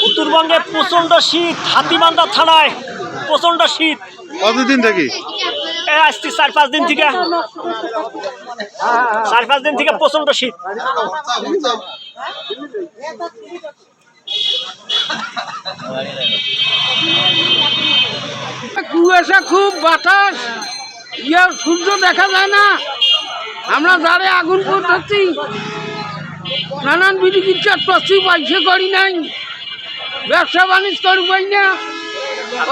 উত্তরবঙ্গে প্রচন্ড শীত, হাতিবান্ধা থানায় প্রচন্ড শীত। কতদিন থেকে? আসছি 4-5 দিন থেকে, 4-5 দিন থেকে প্রচন্ড শীত। কুয়াশা, খুব বাতাস, সূর্য দেখা যায় না। আমরা যারে আগুন করতেছি, নানান বিধি কিচ্ছাত করছি, পয়সা করি নাই, ব্যবসা বাণিজ্য করবাই না,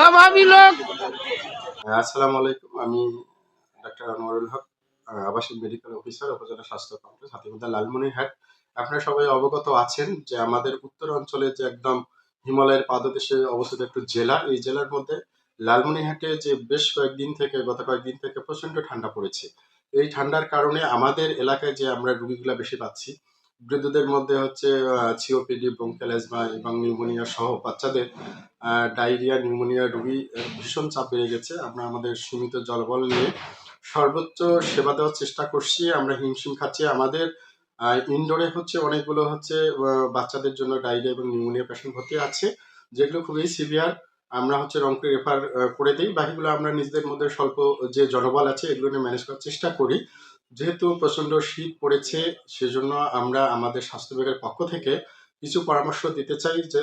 অভাবী লোক। আসসালামু আলাইকুম, আমি ডাক্তার আনোয়ারুল হক, আবাসিক মেডিকেল অফিসার, উপজেলা স্বাস্থ্য কমপ্লেক্স, হাতিবান্ধা, লালমনিরহাট। আপনারা সবাই অবগত আছেন যে আমাদের উত্তর অঞ্চলে যে একদম হিমালয়ের পাদদেশে অবস্থিত একটু জেলা, এই জেলার মধ্যে লালমনিরহাটে যে বেশ গত কয়েকদিন থেকে প্রচন্ড ঠান্ডা পড়েছে। এই ঠান্ডার কারণে আমাদের এলাকায় যে আমরা রোগীগুলা বেশি পাচ্ছি, বৃদ্ধদের মধ্যে হচ্ছে সিওপিডি, ব্রঙ্কিয়াল অ্যাজমা এবং নিউমোনিয়া সহ বাচ্চাদের ডায়রিয়া, নিউমোনিয়া রোগী ভীষণ চাপ বেড়ে গেছে। আমরা আমাদের সীমিত জলবল নিয়ে সর্বোচ্চ সেবা দেওয়ার চেষ্টা করছি। আমরা হিমশিম খাচ্ছি। আমাদের ইনডোরে হচ্ছে অনেকগুলো হচ্ছে বাচ্চাদের জন্য ডায়রিয়া এবং নিউমোনিয়া পেশেন্ট ভর্তি আছে, যেগুলো খুবই সিভিয়ার। আমরা হচ্ছে রংপুরে রেফার করে দিই। বাকিগুলো আমরা নিজেদের মধ্যে স্বল্প যে জনবল আছে এগুলো নিয়ে ম্যানেজ করার চেষ্টা করি। যেহেতু প্রচন্ড শীত পড়েছে, সেজন্য আমরা আমাদের স্বাস্থ্য বিভাগের পক্ষ থেকে কিছু পরামর্শ দিতে চাই যে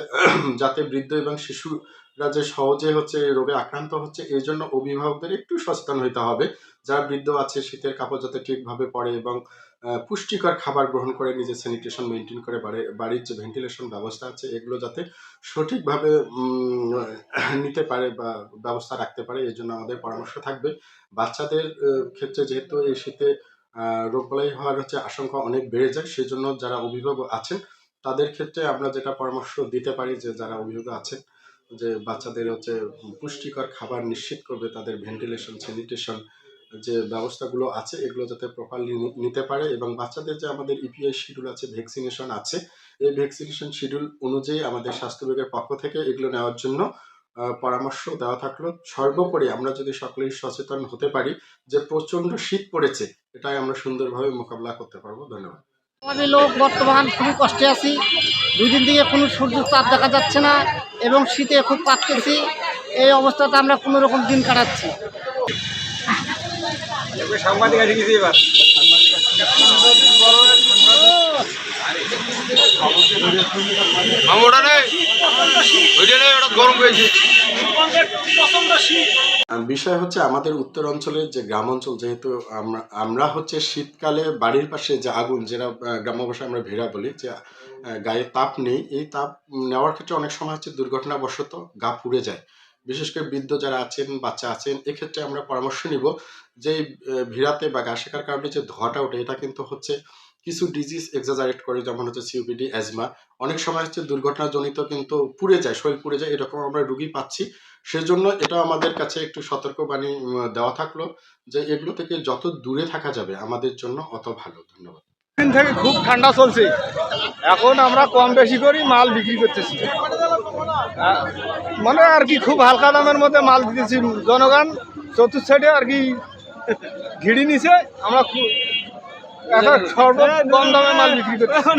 যাতে বৃদ্ধ এবং শিশুরা যে সহজে হচ্ছে রোগে আক্রান্ত হচ্ছে, এই জন্য অভিভাবকদের একটু সচেতন হইতে হবে। যারা বৃদ্ধ আছে, শীতের কাপড় যাতে ঠিকভাবে পরে এবং পুষ্টিকর খাবার গ্রহণ করে, নিজের স্যানিটেশন মেনটেন করে, বাড়ির যে ভেন্টিলেশন ব্যবস্থা আছে এগুলো যাতে সঠিকভাবে নিতে পারে বা ব্যবস্থা রাখতে পারে, এই জন্য আমাদের পরামর্শ থাকবে। বাচ্চাদের ক্ষেত্রে যেহেতু এই শীতে রোগবালাই হওয়ার হচ্ছে আশঙ্কা অনেক বেড়ে যায়, সেজন্য যারা অভিভাবক আছেন তাদের ক্ষেত্রে আমরা যেটা পরামর্শ দিতে পারি যে যারা অভিভাবক আছেন যে বাচ্চাদের হচ্ছে পুষ্টিকর খাবার নিশ্চিত করবে, তাদের ভেন্টিলেশন, স্যানিটেশন যে ব্যবস্থাগুলো আছে এগুলো যাতে প্রপারলি নিতে পারে, এবং বাচ্চাদের যে আমাদের ইপিআই শিডিউল আছে, ভ্যাকসিনেশন আছে, এই ভ্যাকসিনেশন শিডিউল অনুযায়ী আমাদের স্বাস্থ্য বিভাগের পক্ষ থেকে এগুলো নেওয়ার জন্য পরামর্শ দেওয়া থাকলো। সর্বোপরি আমরা যদি সকলেই সচেতন হতে পারি যে প্রচন্ড শীত পড়েছে, এটাই আমরা সুন্দরভাবে মোকাবিলা করতে পারবো। ধন্যবাদ। আমাদের লোক বর্তমান খুবই কষ্টে আছি। 2 দিন থেকে কোনো সূর্য তাপ দেখা যাচ্ছে না এবং শীতে খুব কাঁপতেছি। এই অবস্থাতে আমরা কোনো রকম দিন কাটাচ্ছি। বিষয় হচ্ছে আমাদের উত্তর অঞ্চলের যে গ্রাম অঞ্চল, যেহেতু আমরা হচ্ছে শীতকালে বাড়ির পাশে যে আগুন, যেটা গ্রাম্য ভাষায় আমরা ভেড়া বলি, যে গায়ে তাপ নেই, এই তাপ নেওয়ার ক্ষেত্রে অনেক সময় হচ্ছে দুর্ঘটনাবশত গা পুড়ে যায়। বিশেষ করে বৃদ্ধ যারা আছেন, বাচ্চা আছেন, এক্ষেত্রে আমরা পরামর্শ নিব যে ভিড়াতে বা গা শেখার কারণে যে ধোঁয়াটা ওঠে, এটা কিন্তু হচ্ছে কিছু ডিজিজ এক্সাজারেট করে, যেমন হচ্ছে সিওপিডি, অ্যাজমা। অনেক সময় হচ্ছে দুর্ঘটনাজনিত কিন্তু পুড়ে যায়, শরীর পুড়ে যায়, এরকম আমরা রুগী পাচ্ছি। সেজন্য এটা আমাদের কাছে একটু সতর্কবাণী দেওয়া থাকলো যে এগুলো থেকে যত দূরে থাকা যাবে আমাদের জন্য অত ভালো। ধন্যবাদ। দিন থেকে খুব ঠান্ডা চলছে, এখন আমরা কম বেশি করি মাল বিক্রি করতেছি, মানে আর কি খুব হালকা দামের মধ্যে মাল দিতেছি। জনগণ চতুর্থ সাইডে আর কি ঘিড়ি নিছে, আমরা একটা সর্ব কম দামে মাল বিক্রি করতেছি।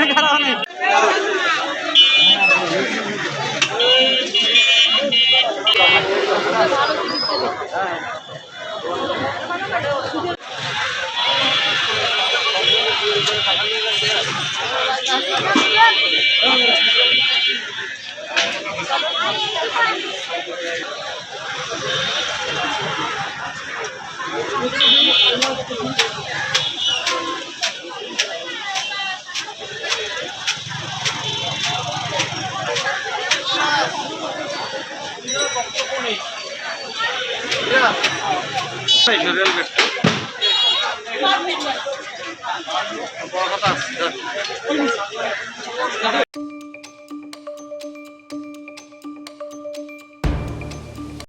বড় কথা আছে।